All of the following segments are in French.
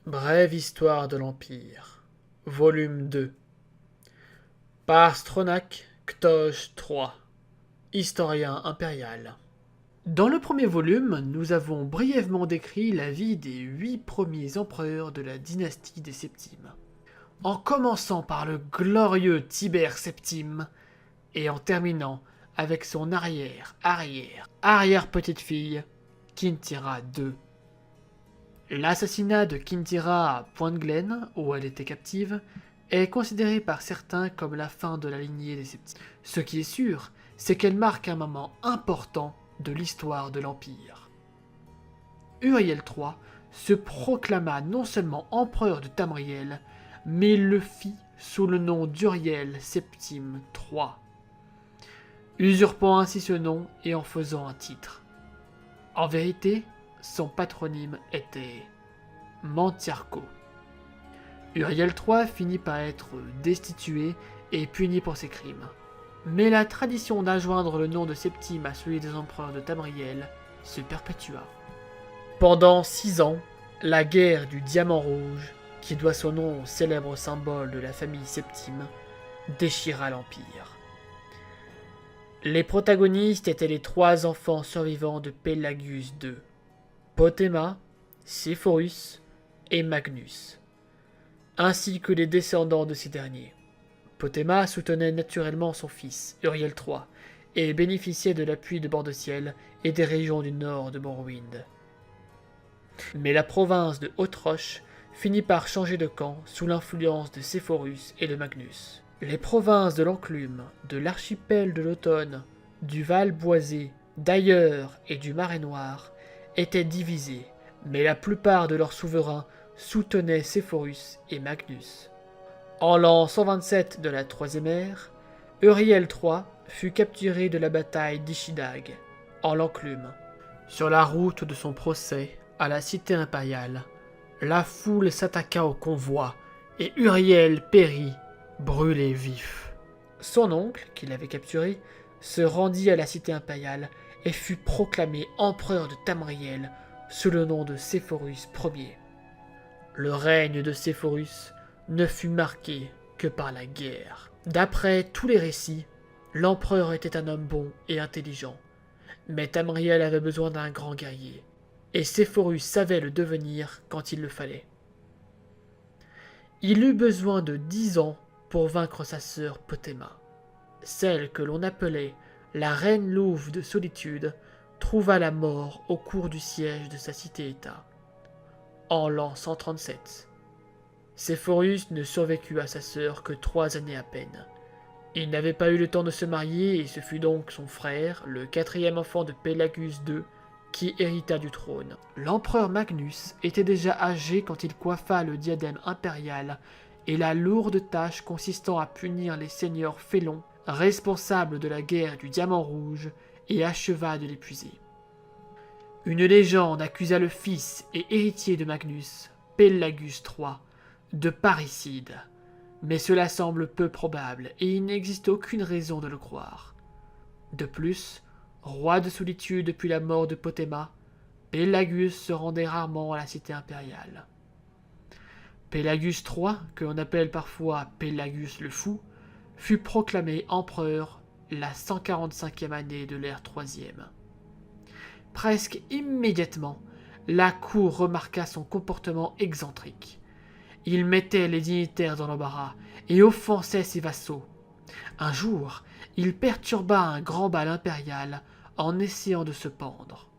Brève histoire de l'Empire, volume 2, par Stronach Ktoj III, historien impérial. Dans le premier volume, nous avons brièvement décrit la vie des 8 premiers empereurs de la dynastie des Septimes, en commençant par le glorieux Tibère Septime et en terminant avec son arrière-petite-fille, Kintyra II. L'assassinat de Kintyra à Pointe-Glen, où elle était captive, est considéré par certains comme la fin de la lignée des Septimes. Ce qui est sûr, c'est qu'elle marque un moment important de l'histoire de l'Empire. Uriel III se proclama non seulement empereur de Tamriel, mais le fit sous le nom d'Uriel Septime III, usurpant ainsi ce nom et en faisant un titre. En vérité, son patronyme était Mantiarco. Uriel III finit par être destitué et puni pour ses crimes. Mais la tradition d'adjoindre le nom de Septime à celui des empereurs de Tamriel se perpétua. Pendant 6 ans, la guerre du Diamant Rouge, qui doit son nom au célèbre symbole de la famille Septime, déchira l'Empire. Les protagonistes étaient les 3 enfants survivants de Pelagius II, Potema, Séphorus et Magnus, ainsi que les descendants de ces derniers. Potema soutenait naturellement son fils, Uriel III, et bénéficiait de l'appui de Bordeciel et des régions du nord de Morrowind. Mais la province de Haute-Roche finit par changer de camp sous l'influence de Séphorus et de Magnus. Les provinces de l'Enclume, de l'archipel de l'Automne, du Val Boisé, d'Ailleurs et du Marais Noir étaient divisées, mais la plupart de leurs souverains soutenaient Séphorus et Magnus. En l'an 127 de la Troisième Ère, Uriel III fut capturé de la bataille d'Ishidag, en l'Enclume. Sur la route de son procès à la cité impériale, la foule s'attaqua au convoi et Uriel périt, brûlé vif. Son oncle, qui l'avait capturé, se rendit à la cité impériale et fut proclamé empereur de Tamriel sous le nom de Séphorus Ier. Le règne de Séphorus ne fut marqué que par la guerre. D'après tous les récits, l'empereur était un homme bon et intelligent, mais Tamriel avait besoin d'un grand guerrier, et Séphorus savait le devenir quand il le fallait. Il eut besoin de 10 ans pour vaincre sa sœur Potema. Celle que l'on appelait la reine louve de solitude trouva la mort au cours du siège de sa cité-État, en l'an 137. Séphorus ne survécut à sa sœur que 3 années à peine. Il n'avait pas eu le temps de se marier et ce fut donc son frère, le 4e enfant de Pelagius II, qui hérita du trône. L'empereur Magnus était déjà âgé quand il coiffa le diadème impérial et la lourde tâche consistant à punir les seigneurs félons responsables de la guerre du Diamant Rouge et acheva de l'épuiser. Une légende accusa le fils et héritier de Magnus, Pelagius III, de parricide, mais cela semble peu probable et il n'existe aucune raison de le croire. De plus, roi de solitude depuis la mort de Potema, Pelagius se rendait rarement à la cité impériale. Pelagius III, que l'on appelle parfois Pelagius le Fou, fut proclamé empereur la 145e année de l'ère troisième. Presque immédiatement, la cour remarqua son comportement excentrique. Il mettait les dignitaires dans l'embarras et offensait ses vassaux. Un jour, il perturba un grand bal impérial en essayant de se pendre.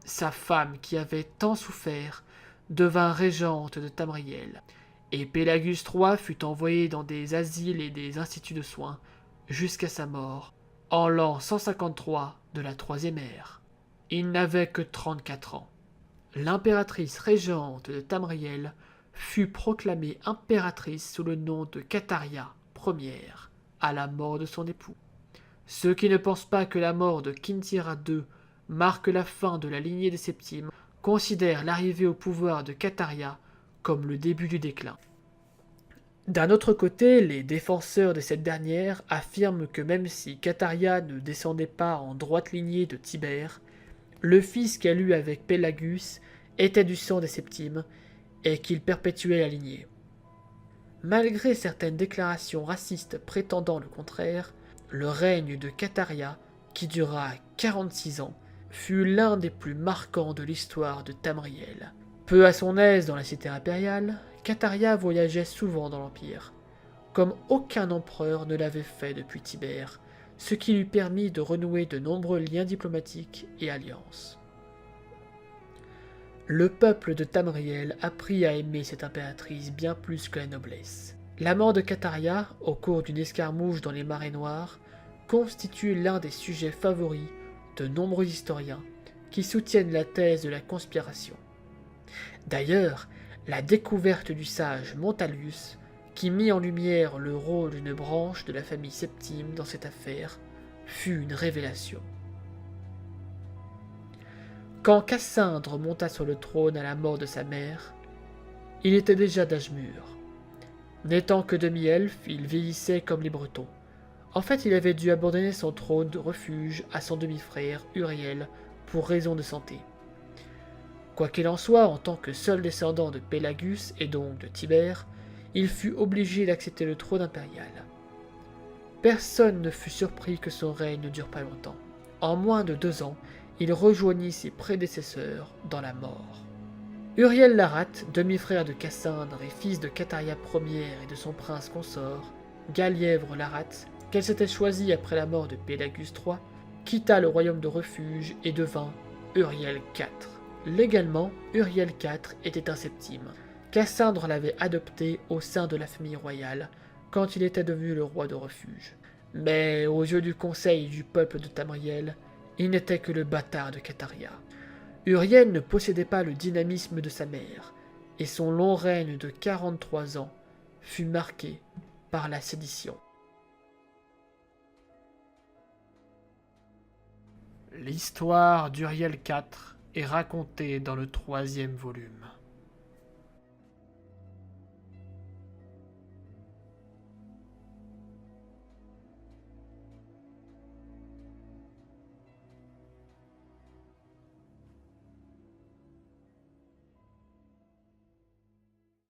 Sa femme, qui avait tant souffert, devint régente de Tamriel, et Pelagius III fut envoyé dans des asiles et des instituts de soins jusqu'à sa mort, en l'an 153 de la Troisième Ère. Il n'avait que 34 ans. L'impératrice régente de Tamriel fut proclamée impératrice sous le nom de Cataria Ier, à la mort de son époux. Ceux qui ne pensent pas que la mort de Kintyra II marque la fin de la lignée des Septimes considèrent l'arrivée au pouvoir de Cataria comme le début du déclin. D'un autre côté, les défenseurs de cette dernière affirment que même si Cataria ne descendait pas en droite lignée de Tibère, le fils qu'elle eut avec Pelagius était du sang des Septimes, et qu'il perpétuait la lignée. Malgré certaines déclarations racistes prétendant le contraire, le règne de Kataria, qui dura 46 ans, fut l'un des plus marquants de l'histoire de Tamriel. Peu à son aise dans la cité impériale, Kataria voyageait souvent dans l'Empire, comme aucun empereur ne l'avait fait depuis Tibère, ce qui lui permit de renouer de nombreux liens diplomatiques et alliances. Le peuple de Tamriel apprit à aimer cette impératrice bien plus que la noblesse. La mort de Kataria, au cours d'une escarmouche dans les marais noirs, constitue l'un des sujets favoris de nombreux historiens qui soutiennent la thèse de la conspiration. D'ailleurs, la découverte du sage Montalius, qui mit en lumière le rôle d'une branche de la famille Septime dans cette affaire, fut une révélation. Quand Cassandre monta sur le trône à la mort de sa mère, il était déjà d'âge mûr. N'étant que demi-elfe, il vieillissait comme les Bretons. En fait, il avait dû abandonner son trône de refuge à son demi-frère Uriel pour raison de santé. Quoi qu'il en soit, en tant que seul descendant de Pélagus et donc de Tibère, il fut obligé d'accepter le trône impérial. Personne ne fut surpris que son règne ne dure pas longtemps. En moins de 2 ans, il rejoignit ses prédécesseurs dans la mort. Uriel Larat, demi-frère de Cassandre et fils de Kataria Ière et de son prince consort, Galièvre Larat, qu'elle s'était choisi après la mort de Pélagus III, quitta le royaume de refuge et devint Uriel IV. Légalement, Uriel IV était un septime. Cassandre l'avait adopté au sein de la famille royale quand il était devenu le roi de refuge. Mais aux yeux du conseil du peuple de Tamriel, il n'était que le bâtard de Kataria. Uriel ne possédait pas le dynamisme de sa mère, et son long règne de 43 ans fut marqué par la sédition. L'histoire d'Uriel IV est racontée dans le 3e volume.